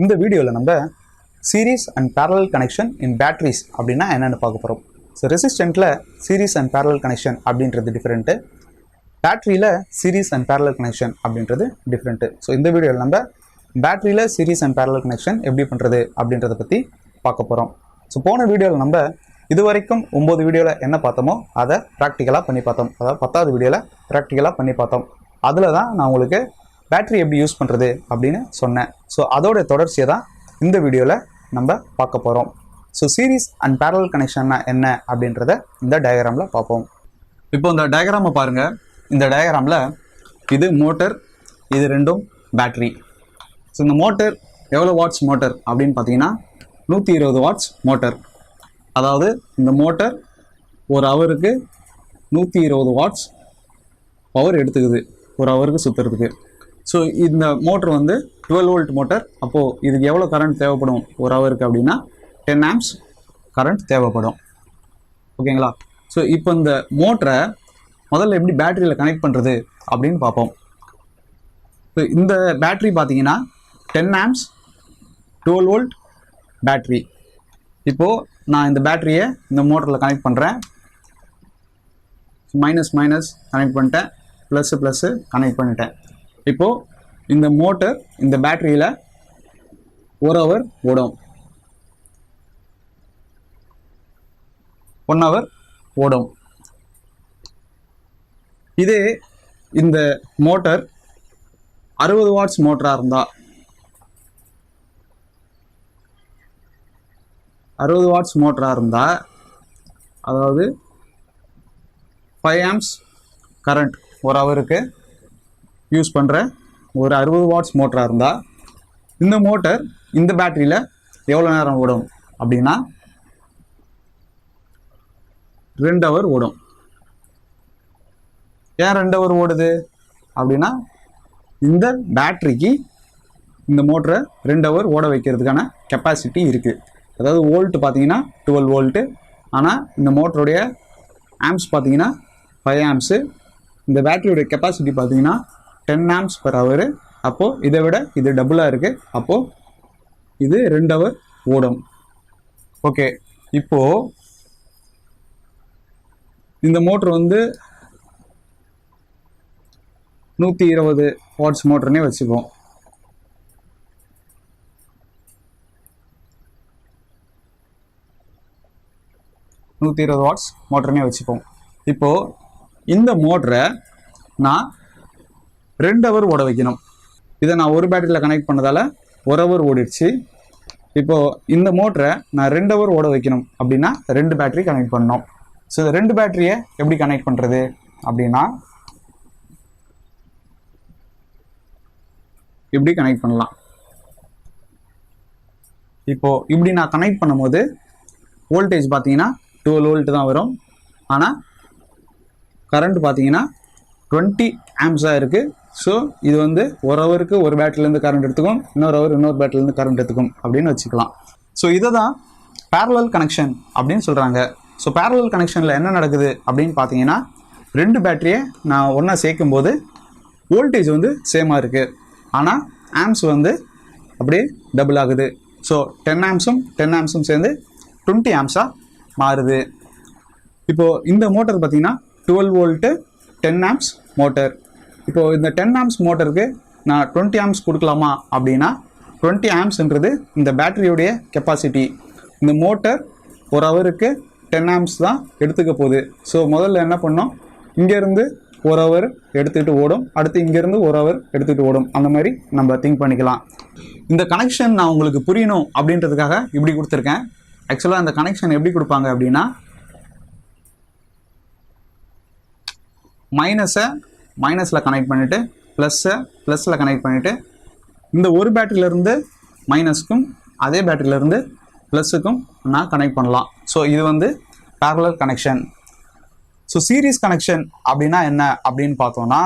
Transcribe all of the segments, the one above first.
இந்த வீடியோவில் நம்ம series and parallel connection in batteries அப்படின்னா என்னென்னு பார்க்க போகிறோம். ஸோ ரெசிஸ்டண்ட்டில் சீரீஸ் அண்ட் பேரலல் கனெக்ஷன் அப்படின்றது டிஃப்ரெண்ட்டு, பேட்டரியில் சீரீஸ் அண்ட் பேரலல் கனெக்ஷன் அப்படின்றது டிஃப்ரெண்ட்டு. ஸோ இந்த வீடியோவில் நம்ம பேட்டரியில் சீரீஸ் அண்ட் பேரலல் கனெக்ஷன் எப்படி பண்ணுறது அப்படின்றத பற்றி பார்க்க போகிறோம். ஸோ போன வீடியோவில் நம்ம இது வரைக்கும் 9 வீடியோவில் என்ன பார்த்தோமோ அதை ப்ராக்டிக்கலாக பண்ணி பார்த்தோம். அதாவது 10வது வீடியோவில் ப்ராக்டிக்கலாக பண்ணி பார்த்தோம். அதில் தான் நான் உங்களுக்கு பேட்டரி எப்படி யூஸ் பண்ணுறது அப்படின்னு சொன்னேன். ஸோ அதோட தொடர்ச்சியை தான் இந்த வீடியோவில் நம்ம பார்க்க போகிறோம். ஸோ சீரீஸ் அண்ட் பேரலல் கனெக்ஷன்னா என்ன அப்படின்றத இந்த டயக்ராமில் பார்ப்போம். இப்போ இந்த டயக்ராமை பாருங்கள். இந்த டயக்ராமில் இது மோட்டர், இது ரெண்டும் பேட்டரி. ஸோ இந்த மோட்டர் எவ்வளோ வாட்ஸ் மோட்டர் அப்படின்னு பார்த்தீங்கன்னா 120 வாட்ஸ் மோட்டர். அதாவது இந்த மோட்டர் ஒரு ஹவருக்கு 120 வாட்ஸ் பவர் எடுத்துக்குது ஒரு ஹவருக்கு சுற்றுறதுக்கு. ஸோ இந்த மோட்டர் வந்து 12 வோல்ட் மோட்டர். அப்போது இதுக்கு எவ்வளோ கரண்ட் தேவைப்படும் ஒரு ஹவருக்கு அப்படின்னா 10 ஆம்ப்ஸ் கரண்ட் தேவைப்படும். ஓகேங்களா? ஸோ இப்போ இந்த மோட்டரை முதல்ல எப்படி பேட்டரியில் கனெக்ட் பண்ணுறது அப்படின்னு பார்ப்போம். ஸோ இந்த பேட்டரி பார்த்தீங்கன்னா 10 ஆம்ப்ஸ் 12 வோல்ட் பேட்டரி. இப்போது நான் இந்த பேட்டரியை இந்த மோட்டரில் கனெக்ட் பண்ணுறேன். மைனஸ் மைனஸ் கனெக்ட் பண்ணிட்டேன், ப்ளஸ்ஸு ப்ளஸ்ஸு கனெக்ட் பண்ணிட்டேன். இப்போது இந்த மோட்டர் இந்த பேட்டரியில் 1 ஹவர் ஓடும், 1 ஹவர் ஓடும். இதே இந்த மோட்டர் 60 வாட்ஸ் மோட்டராக இருந்தால் 60 வாட்ஸ் மோட்டராக இருந்தால் அதாவது 5 ஆம்ப்ஸ் கரண்ட் ஒரு ஹவருக்கு யூஸ் பண்ணுற ஒரு 60 வாட்ஸ் மோட்டராக இருந்தால் இந்த மோட்டர் இந்த பேட்டரியில் எவ்வளோ நேரம் ஓடும் அப்படின்னா 2 ஹவர் ஓடும். ஏன் 2 ஹவர் ஓடுது அப்படின்னா இந்த பேட்டரிக்கு இந்த மோட்டரை 2 ஹவர் ஓட வைக்கிறதுக்கான கெப்பாசிட்டி இருக்குது. அதாவது வோல்ட் பார்த்தீங்கன்னா 12 வோல்ட்டு, ஆனால் இந்த மோட்டருடைய ஆம்ப்ஸ் பார்த்தீங்கன்னா 5 ஆம்ப்ஸு. இந்த பேட்டரியோடைய கெப்பாசிட்டி பார்த்தீங்கன்னா 10 ஆம்ப்ஸ் பர் ஹவரு. அப்போது இதை விட இது டபுளாக இருக்குது. அப்போது இது 2 ஹவர் ஓடும். ஓகே, இப்போது இந்த மோட்ரு வந்து 120 வாட்ஸ் மோட்டர்னே வச்சுப்போம். வாட்ஸ் மோட்டர்னே வச்சுப்போம். இப்போது இந்த மோட்டரை நான் 2 ஹவர் ஓட வைக்கணும். இதை நான் ஒரு பேட்டரியில் கனெக்ட் பண்ணதால் 1 ஹவர் ஓடிடுச்சு. இப்போது இந்த மோட்டரை நான் 2 ஹவர் ஓட வைக்கணும் அப்படின்னா 2 பேட்டரி கனெக்ட் பண்ணணும். ஸோ இந்த 2 பேட்டரியை எப்படி கனெக்ட் பண்ணுறது அப்படின்னா இப்படி கனெக்ட் பண்ணலாம். இப்போது இப்படி நான் கனெக்ட் பண்ணும்போது வோல்டேஜ் பார்த்தீங்கன்னா 12 வோல்ட் தான் வரும். ஆனால் கரண்ட் பார்த்தீங்கன்னா 20 ஆம்ப்ஸாக இருக்குது. ஸோ இது வந்து ஒரு ஹவருக்கு ஒரு பேட்டரிலேருந்து கரண்ட் எடுத்துக்கும், இன்னொரு ஹவர் இன்னொரு பேட்டரிலேருந்து கரண்ட் எடுத்துக்கும் அப்படின்னு வச்சுக்கலாம். ஸோ இதை தான் பேரலல் கனெக்ஷன் அப்படின்னு சொல்கிறாங்க. ஸோ பேரலல் கனெக்ஷனில் என்ன நடக்குது அப்படின்னு பார்த்தீங்கன்னா 2 பேட்டரியை நான் ஒன்றா சேர்க்கும் போது வோல்டேஜ் வந்து சேமாக இருக்குது, ஆனால் ஆம்ப்ஸ் வந்து அப்படியே டபுள் ஆகுது. ஸோ 10 ஆம்ப்ஸும் சேர்ந்து 20 ஆம்ப்ஸாக மாறுது. இப்போது இந்த மோட்டர் பார்த்தீங்கன்னா 12 வோல்ட்டு 10 ஆம்ப்ஸ் மோட்டர். இப்போது இந்த 10 ஆம்ப்ஸ் மோட்டருக்கு நான் 20 ஆம்ப்ஸ் கொடுக்கலாமா அப்படின்னா 20 ஆம்ப்ஸ்ன்றது இந்த பேட்டரியோடைய கெப்பாசிட்டி. இந்த மோட்டர் ஒரு ஹவருக்கு 10 ஆம்ப்ஸ் தான் எடுத்துக்க போகுது. ஸோ முதல்ல என்ன பண்ணோம், இங்கேருந்து 1 ஹவர் எடுத்துகிட்டு ஓடும், அடுத்து இங்கேருந்து 1 ஹவர் எடுத்துகிட்டு ஓடும். அந்த மாதிரி நம்ம திங்க் பண்ணிக்கலாம். இந்த கனெக்ஷன் நான் உங்களுக்கு புரியணும் அப்படின்றதுக்காக இப்படி கொடுத்துருக்கேன். ஆக்சுவலாக இந்த கனெக்ஷன் எப்படி கொடுப்பாங்க அப்படின்னா மைனஸை மைனஸில் கனெக்ட் பண்ணிவிட்டு ப்ளஸ்ஸை ப்ளஸில் கனெக்ட் பண்ணிவிட்டு இந்த ஒரு பேட்டரியிலேருந்து மைனஸுக்கும் அதே பேட்டரியிலேருந்து ப்ளஸுக்கும் நான் கனெக்ட் பண்ணலாம். ஸோ இது வந்து parallel connection. So series connection அப்படின்னா என்ன அப்படின்னு பார்த்தோன்னா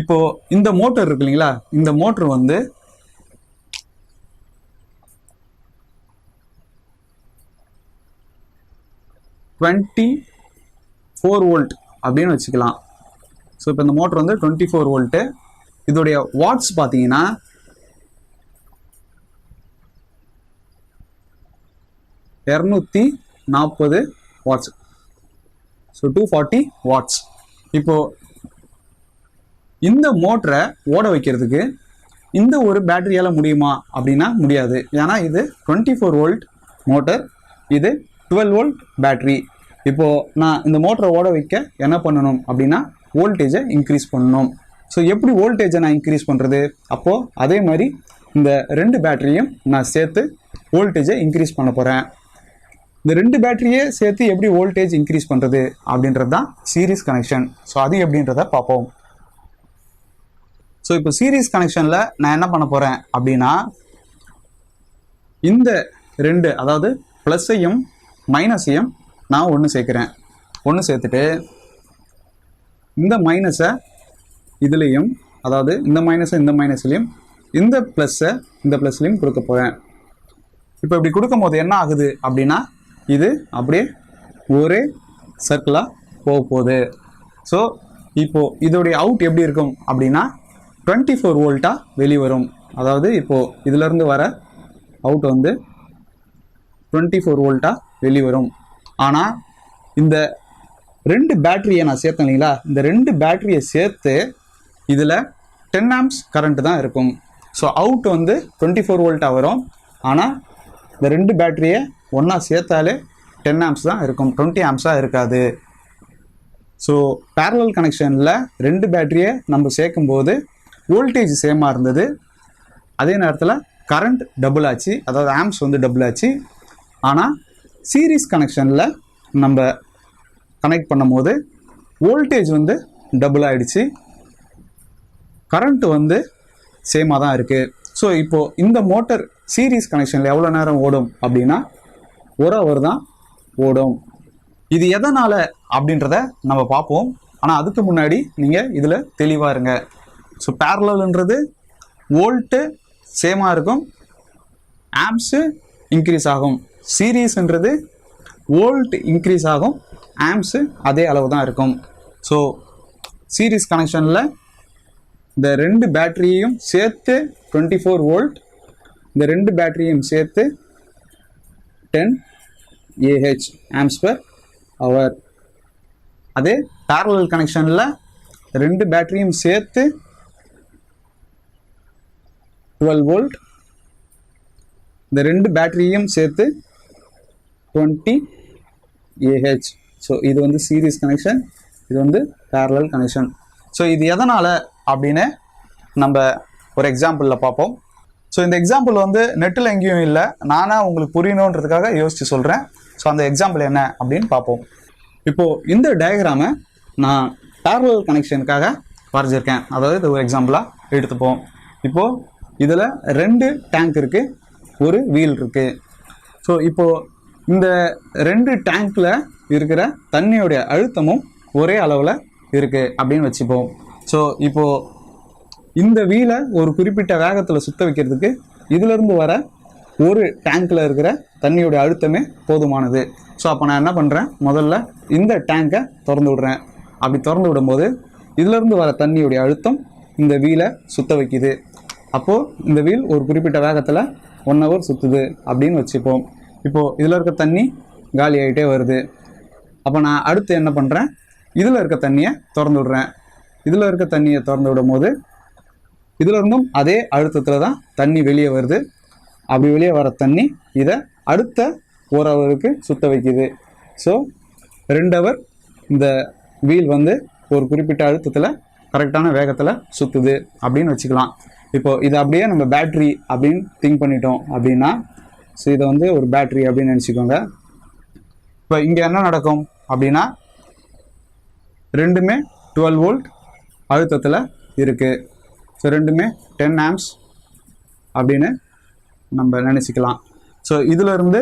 இப்போது இந்த மோட்டர் இருக்கு இல்லைங்களா, இந்த மோட்ரு வந்து டுவெண்ட்டி 4 வோல்ட் அப்படின்னு வச்சுக்கலாம். ஸோ இப்போ இந்த மோட்டர் வந்து 24 வோல்ட்டு. இதோடைய வாட்ஸ் பார்த்தீங்கன்னா 240 வாட்ஸ். So 240 watts. இப்போது இந்த மோட்டரை ஓட வைக்கிறதுக்கு இந்த ஒரு பேட்டரியால் முடியுமா அப்படின்னா முடியாது. ஏன்னா இது 24 வோல்ட் மோட்டர், இது 12 வோல்ட் பேட்டரி. இப்போது நான் இந்த மோட்டரை ஓட வைக்க என்ன பண்ணணும் அப்படின்னா வோல்டேஜை இன்க்ரீஸ் பண்ணணும். ஸோ எப்படி வோல்டேஜை நான் இன்க்ரீஸ் பண்ணுறது? அப்போது அதே மாதிரி இந்த 2 பேட்டரியும் நான் சேர்த்து வோல்டேஜை இன்க்ரீஸ் பண்ண போகிறேன். இந்த 2 பேட்டரியே சேர்த்து எப்படி வோல்டேஜ் இன்க்ரீஸ் பண்ணுறது அப்படின்றது தான் சீரீஸ் கனெக்ஷன். ஸோ அது எப்படின்றத பார்ப்போம். ஸோ இப்போ சீரீஸ் கனெக்ஷனில் நான் என்ன பண்ண போகிறேன் அப்படின்னா இந்த 2, அதாவது ப்ளஸ்ஸையும் மைனஸையும் நான் ஒன்று சேர்க்குறேன். ஒன்று சேர்த்துட்டு இந்த மைனஸை இதுலேயும், அதாவது இந்த மைனஸை இந்த மைனஸ்லையும், இந்த ப்ளஸ்ஸை இந்த ப்ளஸ்லையும் கொடுக்க போகிறேன். இப்போ இப்படி கொடுக்கும் போது என்ன ஆகுது அப்படின்னா இது அப்படியே ஒரே சர்க்கிளாக போக போகுது. ஸோ இப்போது இதோடைய அவுட் எப்படி இருக்கும் அப்படின்னா 24 வோல்ட்டாக வெளிவரும். அதாவது இப்போது இதிலேருந்து வர அவுட் வந்து 24 வோல்ட்டாக வெளிவரும். ஆனால் இந்த 2 பேட்டரியை நான் சேர்த்தேன் இல்லைங்களா, இந்த 2 பேட்டரியை சேர்த்து இதில் 10 ஆம்ப்ஸ் கரண்ட்டு தான் இருக்கும். ஸோ அவுட் வந்து 24 வோல்ட்டாக வரும். ஆனால் இந்த 2 பேட்டரியை ஒன்றா சேர்த்தாலே 10 ஆம்ப்ஸ் தான் இருக்கும், 20 ஆம்ப்ஸாக இருக்காது. ஸோ பேரலல் கனெக்ஷனில் 2 பேட்டரியை நம்ம சேர்க்கும்போது வோல்டேஜ் சேமாக இருந்தது, அதே நேரத்தில் கரண்ட் டபுள் ஆச்சு, அதாவது ஆம்ப்ஸ் வந்து டபுள் ஆச்சு. ஆனால் சீரீஸ் கனெக்ஷனில் நம்ம கனெக்ட் பண்ணும்போது வோல்டேஜ் வந்து டபுள் ஆகிடுச்சு, கரண்ட் வந்து சேமாக தான் இருக்குது. ஸோ இப்போது இந்த மோட்டர் சீரீஸ் கனெக்ஷனில் எவ்வளோ நேரம் ஓடும் அப்படின்னா 1 hour தான் ஓடும். இது எதனால் அப்படின்றத நம்ம பார்ப்போம். ஆனால் அதுக்கு முன்னாடி நீங்கள் இதில் தெளிவாக இருங்க. ஸோ பேரலல்ன்றது வோல்ட்டு சேமாக இருக்கும், ஆம்ப்ஸு இன்க்ரீஸ் ஆகும். சீரீஸ்ன்றது வோல்ட் இன்க்ரீஸ் ஆகும், ஆம்ப்ஸு அதே அளவு தான் இருக்கும். ஸோ சீரீஸ் கனெக்ஷனில் இந்த 2 பேட்டரியையும் சேர்த்து 24 வோல்ட், இந்த 2 பேட்டரியையும் சேர்த்து 10 AH ஆம்ப்ஸ் பர் ஹவர். அதே பேரலல் கனெக்ஷனில் 2 பேட்டரியும் சேர்த்து 12 வோல்ட், இந்த 2 பேட்டரியும் சேர்த்து 20 AH. ஸோ இது வந்து சீரீஸ் கனெக்ஷன், இது வந்து பேரலல் கனெக்ஷன். ஸோ இது எதனால் அப்படின்னு நம்ம ஒரு எக்ஸாம்பிளில் பார்ப்போம். ஸோ இந்த எக்ஸாம்பிள் வந்து நெட்டில் எங்கேயும் இல்லை, நானாக உங்களுக்கு புரியணுன்றதுக்காக யோசித்து சொல்கிறேன். ஸோ அந்த எக்ஸாம்பிள் என்ன அப்படின்னு பார்ப்போம். இப்போது இந்த டயக்ராமை நான் பேரலல் கனெக்ஷனுக்காக வரைஞ்சிருக்கேன். அதாவது இது ஒரு எக்ஸாம்பிளாக எடுத்துப்போம். இப்போது இதில் 2 டேங்க் இருக்குது, ஒரு வீல் இருக்குது. ஸோ இப்போது இந்த 2 டேங்க்கில் இருக்கிற தண்ணியோடைய அழுத்தமும் ஒரே அளவில் இருக்குது அப்படின்னு வச்சுப்போம். ஸோ இப்போது இந்த வீலை ஒரு குறிப்பிட்ட வேகத்தில் சுற்ற வைக்கிறதுக்கு இதிலிருந்து வர ஒரு டேங்க்கில் இருக்கிற தண்ணியோட அழுத்தமே போதுமானது. ஸோ அப்போ நான் என்ன பண்ணுறேன், முதல்ல இந்த டேங்கை திறந்து விடுறேன். அப்படி திறந்து விடும்போது இதிலிருந்து வர தண்ணியோடைய அழுத்தம் இந்த வீலை சுற்ற வைக்குது. அப்போது இந்த வீல் ஒரு குறிப்பிட்ட வேகத்தில் 1 hour சுற்றுது அப்படின்னு வச்சுப்போம். இப்போது இதில் இருக்க தண்ணி காலி ஆகிட்டே வருது. அப்போ நான் அடுத்து என்ன பண்ணுறேன், இதில் இருக்க தண்ணியை திறந்து விடுறேன். இதில் இருக்க தண்ணியை திறந்து விடும் போது இதில் இருந்தும் அதே அழுத்தத்தில் தான் தண்ணி வெளியே வருது. அப்படி வெளியே வர தண்ணி இதை அடுத்த 1 hourக்கு சுற்ற வைக்குது. ஸோ 2 hour இந்த வீல் வந்து ஒரு குறிப்பிட்ட அழுத்தத்தில் கரெக்டான வேகத்தில் சுற்றுது அப்படின்னு வச்சுக்கலாம். இப்போது இதை அப்படியே நம்ம பேட்ரி அப்படின்னு திங்க் பண்ணிட்டோம் அப்படின்னா, ஸோ இதை வந்து ஒரு பேட்ரி அப்படின்னு நினச்சிக்கோங்க. இப்போ இங்கே என்ன நடக்கும் அப்படின்னா ரெண்டுமே 12 வோல்ட் அழுத்தத்தில் இருக்குது. ஸோ ரெண்டுமே 10 ஆம்ப்ஸ் அப்படின்னு நம்ம நினச்சிக்கலாம். ஸோ இதிலிருந்து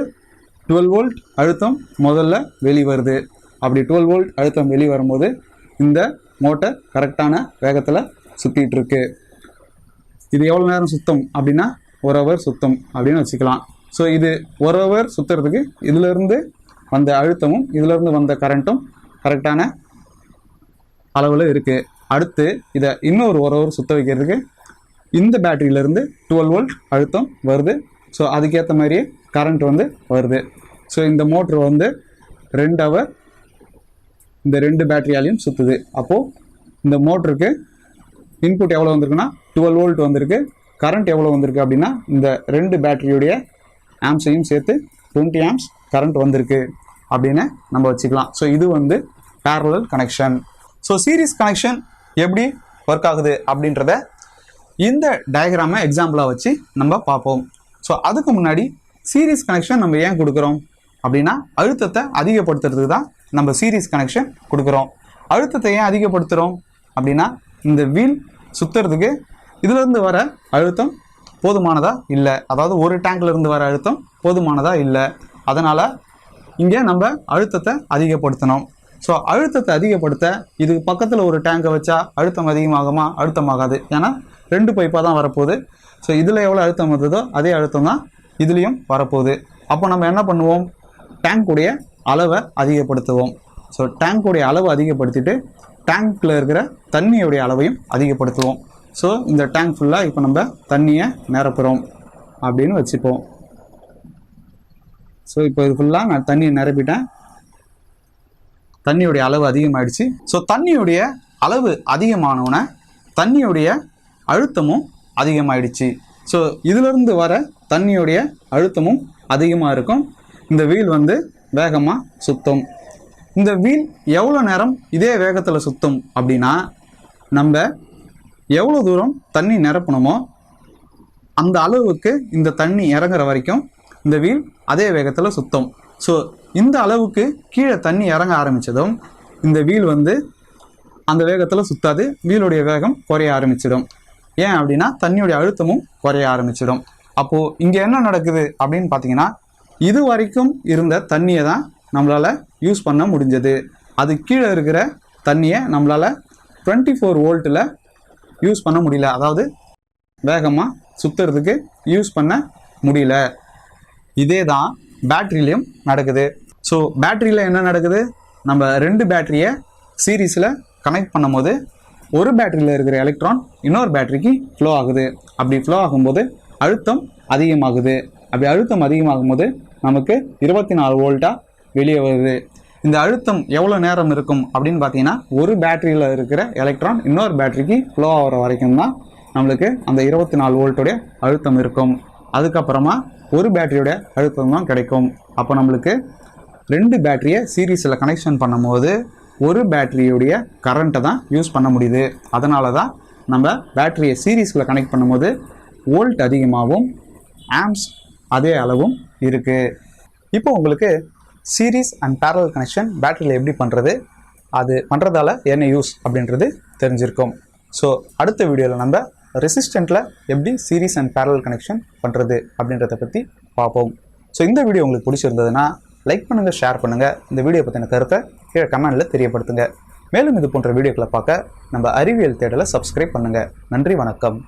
12 வோல்ட் அழுத்தம் முதல்ல வெளிவருது. அப்படி 12 வோல்ட் அழுத்தம் வெளியே வரும்போது இந்த மோட்டர் கரெக்டான வேகத்தில் சுற்றிட்டுருக்கு. இது எவ்வளோ நேரம் சுத்தம் அப்படின்னா 1 hour சுத்தம் அப்படின்னு வச்சுக்கலாம். ஸோ இது 1 hour சுற்றுறதுக்கு இதிலிருந்து வந்த அழுத்தமும் இதிலிருந்து வந்த கரண்ட்டும் கரெக்டான அளவில் இருக்குது. அடுத்து இதை இன்னொரு 1 hour சுற்ற வைக்கிறதுக்கு இந்த பேட்டரியிலேருந்து 12 வோல்ட் அழுத்தம் வருது. ஸோ அதுக்கேற்ற மாதிரியே கரண்ட் வந்து வருது. ஸோ இந்த மோட்ரு வந்து 2 ஹவர் இந்த 2 பேட்டரியாலையும் சுற்றுது. அப்போது இந்த மோட்டருக்கு இன்புட் எவ்வளோ வந்திருக்குன்னா 12 வோல்ட் வந்திருக்கு. கரண்ட் எவ்வளோ வந்திருக்கு அப்படின்னா இந்த 2 பேட்டரியுடைய ஆம்ஸையும் சேர்த்து 20 ஆம்ஸ் கரண்ட் வந்திருக்கு அப்படின்னு நம்ம வச்சுக்கலாம். ஸோ இது வந்து parallel connection. So series connection எப்படி ஒர்க் ஆகுது அப்படின்றத இந்த டயக்ராமை எக்ஸாம்பிளாக வச்சு நம்ம பார்ப்போம். ஸோ அதுக்கு முன்னாடி சீரிஸ் கனெக்ஷன் நம்ம ஏன் கொடுக்குறோம் அப்படின்னா அழுத்தத்தை அதிகப்படுத்துறதுக்கு தான் நம்ம சீரிஸ் கனெக்ஷன் கொடுக்குறோம். அழுத்தத்தை ஏன் அதிகப்படுத்துகிறோம் அப்படின்னா இந்த வீல் சுற்றுறதுக்கு இதிலிருந்து வர அழுத்தம் போதுமானதாக இல்லை, அதாவது ஒரு டேங்க்லேருந்து வர அழுத்தம் போதுமானதாக இல்லை. அதனால் இங்கே நம்ம அழுத்தத்தை அதிகப்படுத்தணும். ஸோ அழுத்தத்தை அதிகப்படுத்த இதுக்கு பக்கத்தில் ஒரு டேங்கை வச்சா அழுத்தம் அதிகமாகுமா? அழுத்தமாகாது. ஏன்னா 2 பைப்பாக தான் வரப்போகுது. ஸோ இதில் எவ்வளோ அழுத்தம் வந்ததோ அதே அழுத்தம் தான் இதுலேயும் வரப்போகுது. அப்போ நம்ம என்ன பண்ணுவோம்? டேங்க்குடைய அளவை அதிகப்படுத்துவோம். ஸோ டேங்க்குடைய அளவை அதிகப்படுத்திட்டு டேங்க்கில் இருக்கிற தண்ணியுடைய அளவையும் அதிகப்படுத்துவோம். ஸோ இந்த டேங்க் ஃபுல்லாக இப்போ நம்ம தண்ணியை நிரப்புகிறோம் அப்படின்னு வச்சுப்போம். ஸோ இப்போ இது ஃபுல்லாக நான் தண்ணியை நிரப்பிட்டேன். தண்ணியுடைய அளவு அதிகமாகிடுச்சு. ஸோ தண்ணியுடைய அளவு அதிகமானவுடனே தண்ணியுடைய அழுத்தமும் அதிகமாகிடுச்சு. ஸோ இதிலிருந்து வர தண்ணியுடைய அழுத்தமும் அதிகமாக இருக்கும். இந்த வீல் வந்து வேகமாக சுற்றும். இந்த வீல் எவ்வளோ நேரம் இதே வேகத்தில் சுற்றும் அப்படின்னா நம்ம எவ்வளோ தூரம் தண்ணி நிரப்பணுமோ அந்த அளவுக்கு இந்த தண்ணி இறங்குற வரைக்கும் இந்த வீல் அதே வேகத்தில் சுற்றும். ஸோ இந்த அளவுக்கு கீழே தண்ணி இறங்க ஆரம்பித்ததும் இந்த வீல் வந்து அந்த வேகத்தில் சுற்றாது, வீலுடைய வேகம் குறைய ஆரம்பிச்சிடும். ஏன் அப்படின்னா தண்ணியுடைய அழுத்தமும் குறைய ஆரம்பிச்சிடும். அப்போது இங்கே என்ன நடக்குது அப்படின்னு பார்த்தீங்கன்னா இது வரைக்கும் இருந்த தண்ணியை தான் நம்மளால் யூஸ் பண்ண முடிஞ்சது. அது கீழே இருக்கிற தண்ணியை நம்மளால் 24 வோல்ட்டில் யூஸ் பண்ண முடியல, அதாவது வேகமாக சுற்றுறதுக்கு யூஸ் பண்ண முடியல. இதே தான் பேட்டரியிலையும் நடக்குது. ஸோ பேட்டரியில் என்ன நடக்குது? நம்ம 2 பேட்டரியை சீரீஸில் கனெக்ட் பண்ணும்போது ஒரு பேட்டரியில் இருக்கிற எலக்ட்ரான் இன்னொரு பேட்டரிக்கு ஃப்ளோ ஆகுது. அப்படி ஃப்ளோ ஆகும்போது அழுத்தம் அதிகமாகுது. அப்படி அழுத்தம் அதிகமாகும் போது நமக்கு 24 வோல்ட்டாக வெளியே வருது. இந்த அழுத்தம் எவ்வளோ நேரம் இருக்கும் அப்படின்னு பார்த்தீங்கன்னா ஒரு பேட்டரியில் இருக்கிற எலக்ட்ரான் இன்னொரு பேட்டரிக்கு ஃப்ளோ ஆகிற வரைக்கும் தான் நம்மளுக்கு அந்த 24 வோல்ட்டுடைய அழுத்தம் இருக்கும். அதுக்கப்புறமா ஒரு பேட்டரியோட அழுத்தம் தான் கிடைக்கும். அப்போ நம்மளுக்கு 2 பேட்டரியை சீரீஸில் கனெக்ஷன் பண்ணும்போது ஒரு பேட்டரியுடைய கரண்ட்டை தான் யூஸ் பண்ண முடியுது. அதனால தான் நம்ம பேட்டரியை சீரீஸில் கனெக்ட் பண்ணும்போது வோல்ட் அதிகமாகவும் ஆம்ஸ் அதே அளவும் இருக்குது. இப்போ உங்களுக்கு சீரீஸ் அண்ட் பேரலல் கனெக்ஷன் பேட்டரியில் எப்படி பண்ணுறது, அது பண்ணுறதால என்ன யூஸ் அப்படின்றது தெரிஞ்சிருக்கும். ஸோ அடுத்த வீடியோவில் நம்ம ரெசிஸ்டண்ட்டில் எப்படி சீரீஸ் அண்ட் பேரலல் கனெக்ஷன் பண்ணுறது அப்படின்றத பற்றி பார்ப்போம். ஸோ இந்த வீடியோ உங்களுக்கு பிடிச்சிருந்ததுன்னா லைக் பண்ணுங்கள், ஷேர் பண்ணுங்கள். இந்த வீடியோ பற்றின கருத்தை கீழே கமெண்டில் தெரியப்படுத்துங்க. மேலும் இது போன்ற வீடியோக்களை பார்க்க நம்ம அறிவியல் தேடலை சப்ஸ்கிரைப் பண்ணுங்கள். நன்றி, வணக்கம்.